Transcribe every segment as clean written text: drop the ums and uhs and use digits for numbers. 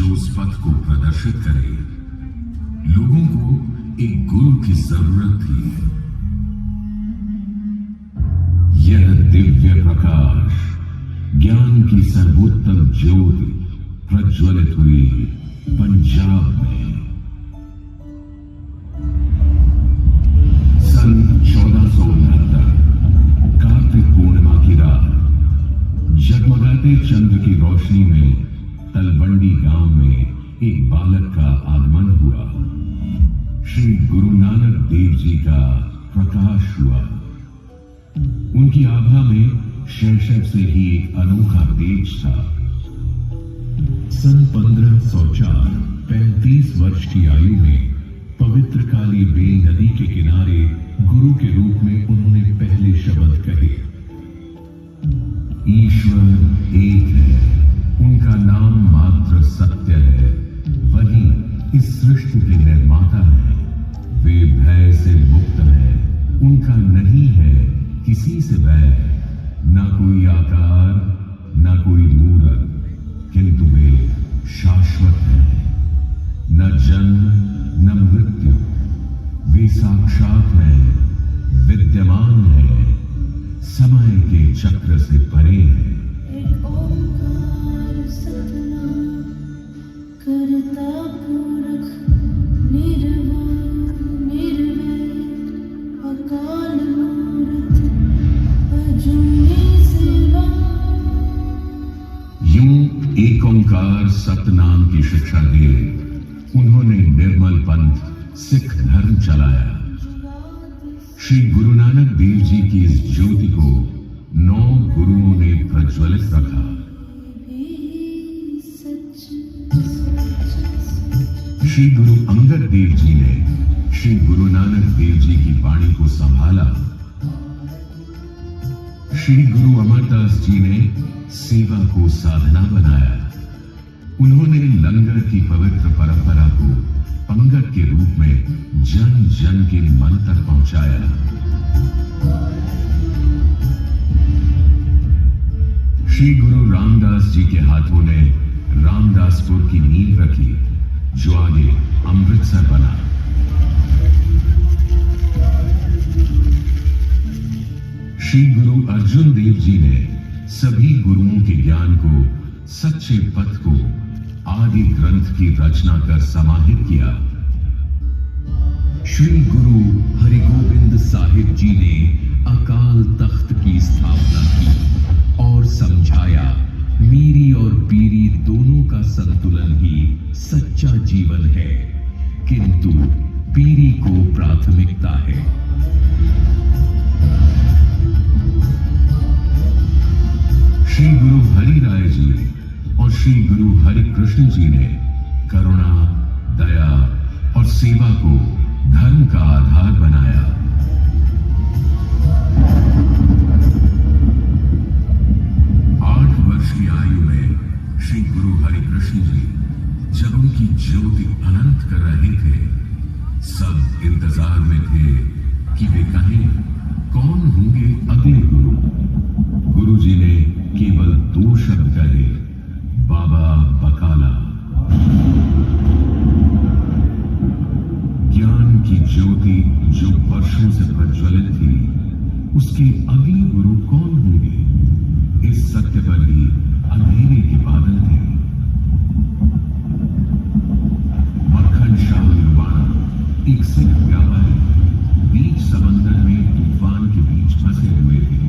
जो उस पथ को प्रदर्शित करे। लोगों को एक गुरु की जरूरत थी। यह दिव्य प्रकाश, ज्ञान की सर्वोत्तम ज्योति प्रज्वलित हुई पंजाब में। सन 1469 कार्तिक पूर्णिमा की रात जगमगाते चंद्र की रोशनी में तलवंडी गांव में एक बालक का आगमन हुआ। श्री गुरु नानक देव जी का प्रकाश हुआ। उनकी आभा में शैशव से ही एक अनोखा तेज था। सन 1504 35 वर्ष की आयु में पवित्र काली बेल नदी के किनारे गुरु के रूप में उन्होंने पहले शब्द कहे, ईश्वर एक है, उनका नाम मात्र सत्य है, वही इस सृष्टि के निर्माता है। वे भय से मुक्त हैं, उनका नहीं है किसी से भय, ना कोई आकार ना कोई मूरत, किंतु वे शाश्वत हैं। न जन्म न मृत्यु, वे साक्षात हैं, विद्यमान हैं, समय के चक्र से परे हैं। एक ओंकार सतनाम करता पुरख निर्वाण निर्वैर अकाल मूर्त अजूनी सेवा। यूं एक ओंकार सतनाम की शिक्षा दे उन्होंने निर्मल पंथ सिख धर्म चलाया। श्री गुरु नानक देव जी की इस ज्योति को 9 गुरुओं ने प्रज्वलित रखा। श्री गुरु अंगद देव जी ने श्री गुरु नानक देव जी की वाणी को संभाला। श्री गुरु अमरदास जी ने सेवा को साधना बनाया। उन्होंने लंगर की पवित्र परंपरा को पंगत के रूप में जन जन के मन तक पहुंचाया। श्री गुरु रामदास जी के हाथों ने रामदासपुर की नींव रखी, जो आगे अमृतसर बना। श्री गुरु अर्जुन देव जी ने सभी गुरुओं के ज्ञान को, सच्चे पथ को आदि ग्रंथ की रचना कर समाहित किया। श्री गुरु हरिगोविंद साहिब जी ने अकाल तख्त की स्थापना की और समझाया, मीरी और पीरी दोनों का संतुलन ही सच्चा जीवन है, किंतु पीरी को प्राथमिकता है। श्री गुरु हरि राय जी और श्री गुरु हरि कृष्ण जी ने करुणा, दया और सेवा को धर्म का आधार बनाया। 8 वर्ष की आयु में श्री गुरु हरि कृष्ण जी जब उनकी ज्योति अनंत कर रहे थे, सब इंतजार में थे कि वे कहें कौन होंगे अगले गुरु। गुरु जी ने केवल 2 शब्द कहे, बाबा बकाला। ज्ञान की ज्योति जो वर्षों से प्रज्वलित थी, उसके अगले गुरु कौन होंगे? इस सत्य पर ही अंधेरे के बादल थे। मक्खन शाह लुबाना, एक सिख व्यापारी, बीच समंदर में तूफान के बीच फंसे हुए थे।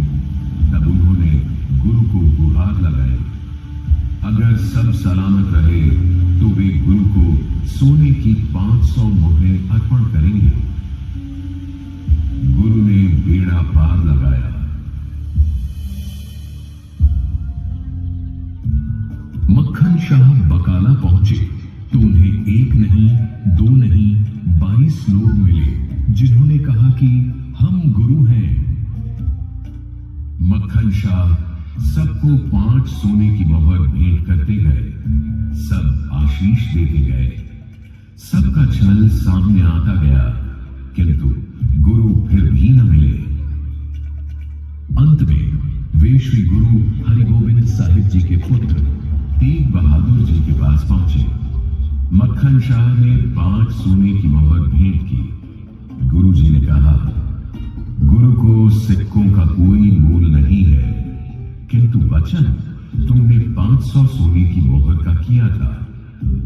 तब उन्होंने गुरु को गुहार लगाई, अगर सब सलामत रहे तो वे गुरु को सोने की 500 मुहरें अर्पण करेंगे। गुरु ने बेड़ा पार लगाया। मक्खन शाह बकाला पहुंचे तो उन्हें 1 नहीं 2 नहीं 22 लोग मिले, जिन्होंने कहा कि हम गुरु हैं। मक्खन शाह सबको 5 सोने की मोहर भेंट करते गए, सब आशीष देते गए। सबका छल सामने आता गया, किंतु गुरु फिर भी न मिले। अंत में वे श्री गुरु हरिगोविंद साहिब जी के पुत्र तेग बहादुर जी के पास पहुंचे। मक्खन शाह ने 5 सोने की मोहर भेंट की। गुरुजी ने कहा, गुरु को सिक्कों का कोई मोल नहीं है, किंतु वचन तुमने 500 सोने की मोहर का किया था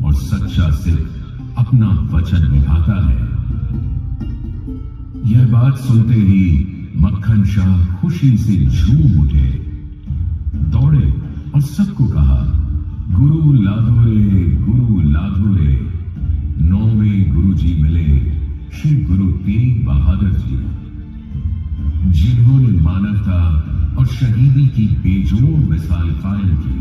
और सच्चा सिख अपना वचन निभाता है। यह बात सुनते ही मक्खन शाह खुशी से झूम उठे, दौड़े और सबको कहा, गुरु लाधो रे, गुरु लाधो रे। 9वें गुरु जी मिले श्री गुरु तेग बहादुर जी, जिन्होंने मानवता और शहीदी की बेजोड़ मिसाल कायम की।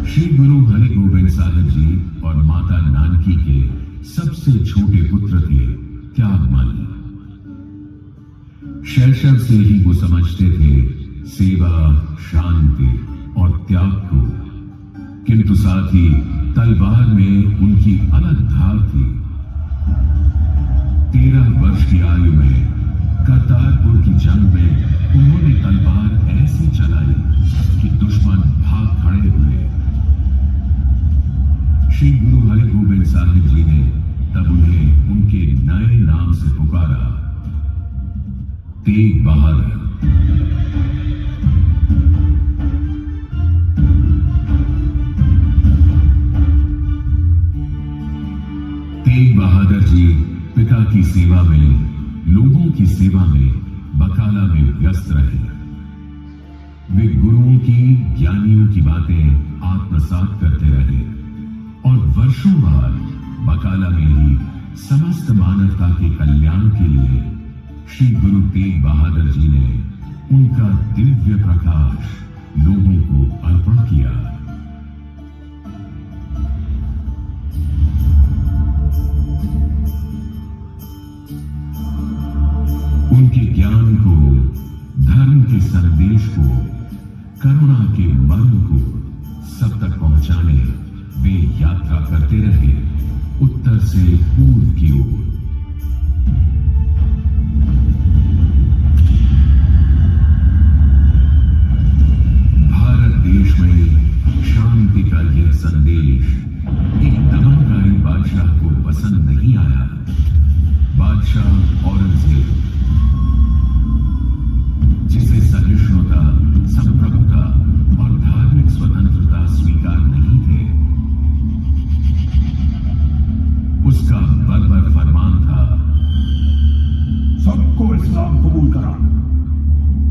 श्री गुरु हरि गोविंद साहिब जी और माता नानकी के सबसे छोटे पुत्र थे त्यागमल। शैशव से ही वो समझते थे सेवा, शांति और त्याग को, किंतु साथ ही तलवार में उनकी अलग धार थी। 13 वर्ष की आयु में करतारपुर की जंग में उन्होंने तलवार ऐसी चलाई कि दुश्मन भाग खड़े हुए। श्री गुरु हरि गोविंद साहिब जी ने तब उन्हें उनके नए नाम से पुकारा, तेग बहादुर। तेग बहादुर जी पिता की सेवा में, लोगों की सेवा में बकाला में व्यस्त रहे। वे गुरुओं की, ज्ञानियों की बातें आत्मसात करते रहे और वर्षों बाद बकाला में ही समस्त मानवता के कल्याण के लिए श्री गुरु तेग बहादुर जी ने उनका दिव्य प्रकाश लोगों को अर्पण किया। उनके ज्ञान को, धर्म के संदेश को, करुणा के मर्म को सब तक पहुंचाने वे यात्रा करते रहे, उत्तर से पूर्व की ओर। भारत देश में शांति का यह संदेश एक दमनकारी बादशाह को पसंद नहीं आया। बादशाह औरंगजेब, जिसे सहिष्णुता, संप्रभुता और धार्मिक स्वतंत्रता स्वीकार नहीं थे, उसका बर्बर फरमान था, सबको इस्लाम कबूल करा,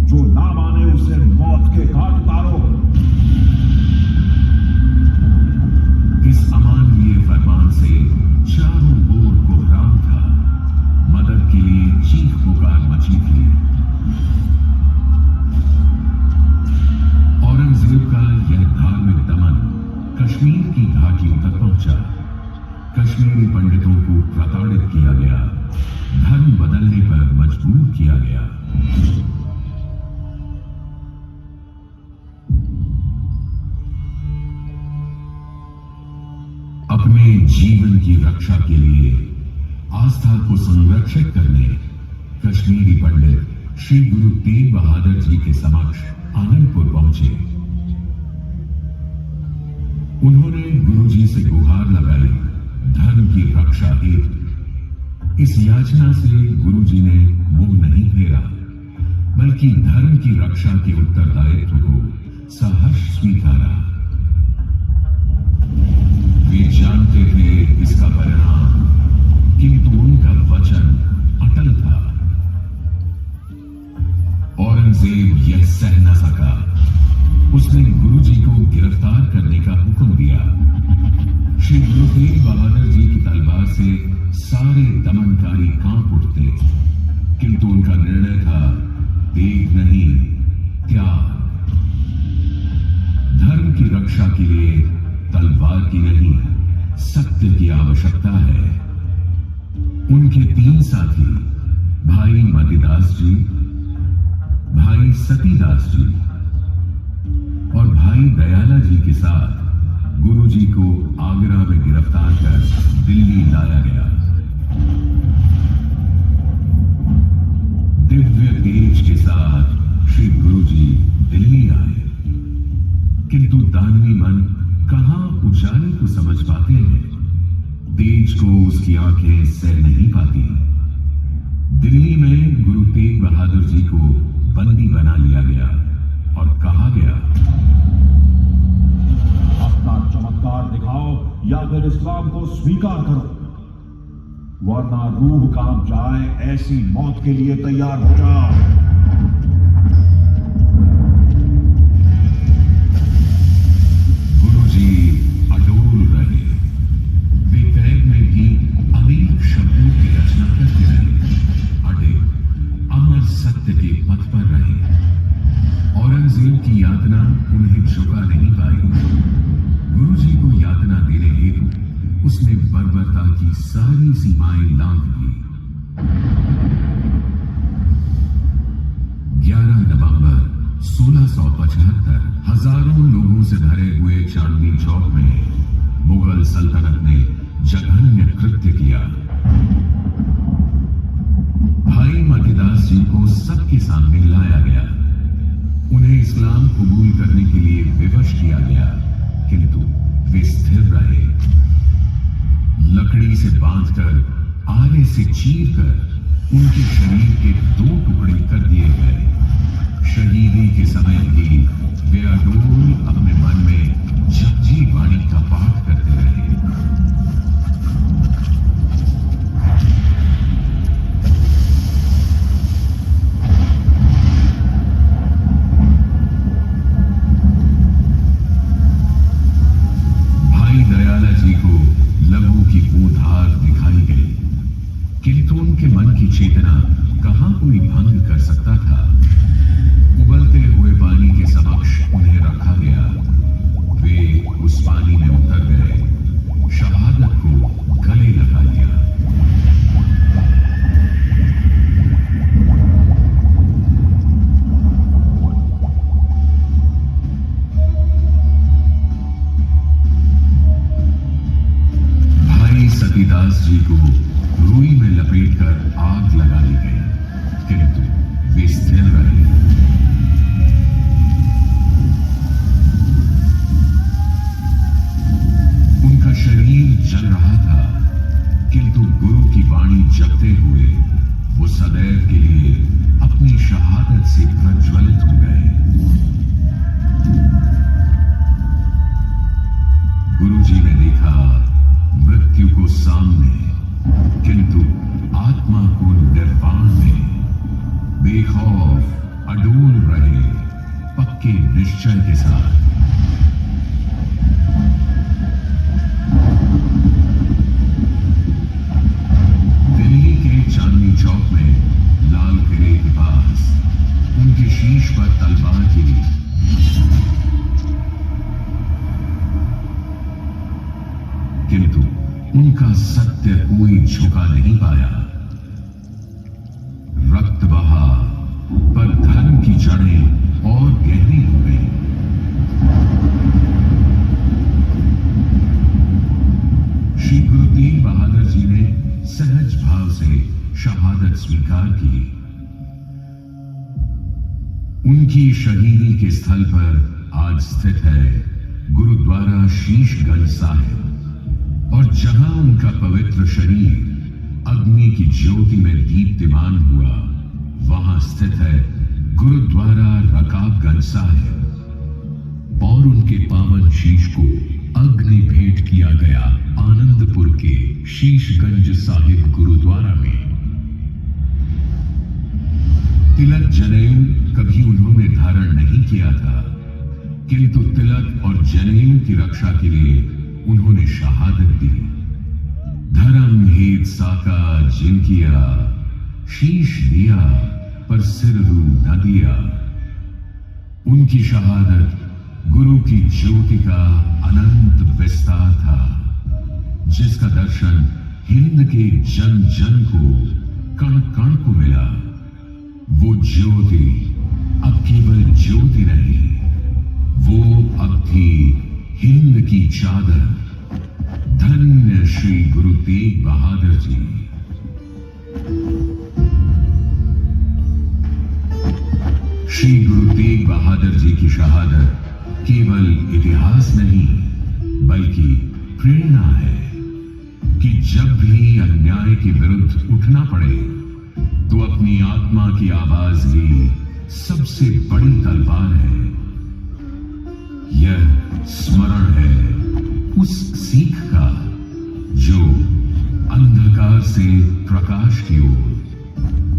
जो ना माने उसे मौत के घाट उतारो। इस अमानवीय फरमान से चारों ओर कोहराम था। मदद के लिए चीख पुकार मची थी। औरंगजेब का यह धार्मिक दमन कश्मीर की घाटियों तक पहुंचा। कश्मीरी पंडितों को प्रताड़ित किया गया, धर्म बदलने पर मजबूर किया गया। अपने जीवन की रक्षा के लिए आस्था को संरक्षित करने कश्मीरी पंडित श्री गुरु तेग बहादुर जी के समक्ष आनंदपुर पहुंचे। उन्होंने गुरु जी से गुहार लगाई, धर्म की रक्षा हेतु। इस याचना से गुरु जी ने मुंह नहीं फेरा, बल्कि धर्म की रक्षा के उत्तरदायित्व को सहर्ष स्वीकारा। वे जानते थे इसका परिणाम, किंतु उनका वचन अटल था। औरंगजेब यह सह न सका। उसने गुरुजी को गिरफ्तार करने का हुक्म दिया। श्री गुरु तेग बहादुर जी की तलवार से सारे दमनकारी कांप उठते, किंतु उनका निर्णय था, तेग नहीं, त्याग। धर्म की रक्षा के लिए तलवार की नहीं, सत्य की आवश्यकता है। उनके 3 साथी, भाई मतिदास जी, भाई सतीदास जी और भाई दयाला जी के साथ गुरु जी को आगरा में गिरफ्तार कर दिल्ली लाया गया। दिव्य तेज के साथ श्री गुरु जी दिल्ली आए। उसकी आंखें सह नहीं पाती। दिल्ली में गुरु तेग बहादुर जी को बंदी बना लिया गया और कहा गया, अपना चमत्कार दिखाओ या फिर इस्लाम को स्वीकार करो, वरना रूह कांप जाए, ऐसी मौत के लिए तैयार हो जाओ। गुरुजी अडोल रहे। वे कैद में भी अनेक शब्दों की रचना करते रहे, अड़े अमर सत्य के पथ पर रहे। औरंगजेब की यातना उन्हें झुका नहीं पाई। गुरुजी को यातना देने हेतु उसने बर्बरता की सारी सीमाएं लांघ दी। 11 नवंबर 1675 हजारों लोगों से भरे हुए चांदनी चौक में मुगल सल्तनत ने जघन्य कृत्य किया। भाई मतीदास जी को सबके सामने लाया गया। उन्हें इस्लाम कबूल करने के लिए विवश किया गया, किंतु वे स्थिर रहे। लकड़ी से बांधकर, आरे से चीरकर उनके शरीर के 2 टुकड़े कर दिए गए। शहीदी के समय भी वे अडोल अपने मन में जपजी वाणी का पाठ करते रहे। भाई दयाला जी को लहू की बूंधार दिखाई गई, किंतु उनके मन की चेतना कहां कोई भंग कर सकता था। उबलते हुए पानी के समक्ष उन्हें रखा गया। वे उस पानी में उतर गए, शहादत को गले लगा लिया। भाई सतीदास जी को रुई में लपेटकर आग लगा दी गई, किंतु वे स्थिर रहे। उनका शरीर जल रहा था, किंतु गुरु की वाणी जपते हुए वो सदैव के लिए अपनी शहादत से प्रज्वलित हो गए। गुरुजी ने देखा मृत्यु को सामने, किंतु आत्मा को निर्वाण में। बेखौफ अडोल रहे, पक्के निश्चय के साथ। दिल्ली के चांदनी चौक में लाल किले के पास उनके शीश पर तलवार गिरी। किंतु उनका सत्य कोई झुका नहीं पाया। रक्त बहा, पर धर्म की जड़ें और गहरी हो गई। श्री गुरु तेग बहादुर जी ने सहज भाव से शहादत स्वीकार की। उनकी शहीदी के स्थल पर आज स्थित है गुरुद्वारा शीशगंज साहिब, और जहां उनका पवित्र शरीर अग्नि की ज्योति में दीप्तिमान हुआ, वहां स्थित है गुरुद्वारा रकाबगंज साहिब। और उनके पावन शीश को अग्नि भेंट किया गया आनंदपुर के शीशगंज साहिब गुरुद्वारा में। तिलक जनेऊ कभी उन्होंने धारण नहीं किया था, किंतु तिलक और जनेऊ की रक्षा के लिए उन्होंने शहादत दी। धर्म हेत साका जिन किया, शीश दिया पर सिर रू न दिया। उनकी शहादत गुरु की ज्योति का अनंत विस्तार था, जिसका दर्शन हिंद के जन जन को, कण कण को मिला। वो ज्योति अब केवल ज्योति नहीं, वो अब थी हिंद की चादर। धन्य श्री गुरु तेग बहादुर जी। श्री गुरु तेग बहादुर जी की शहादत केवल इतिहास नहीं, बल्कि प्रेरणा है। कि जब भी अन्याय के विरुद्ध उठना पड़े तो अपनी आत्मा की आवाज ही सबसे बड़ी तलवार है। यह स्मरण है उस सीख का जो अंधकार से प्रकाश की ओर,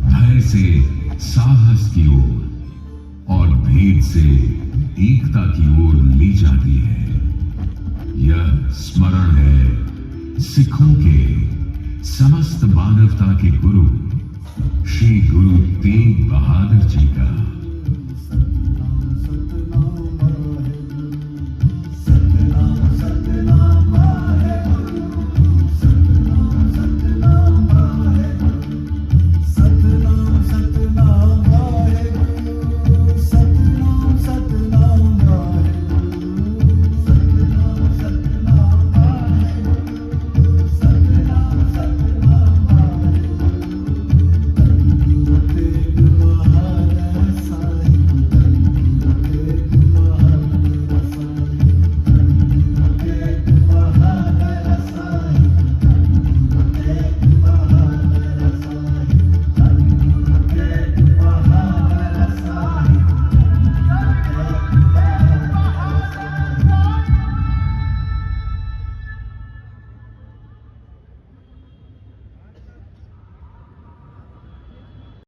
भय से साहस की ओर और भेद से एकता की ओर ले जाती है। यह स्मरण है सिखों के समस्त मानवता के गुरु श्री गुरु तेग बहादुर जी का।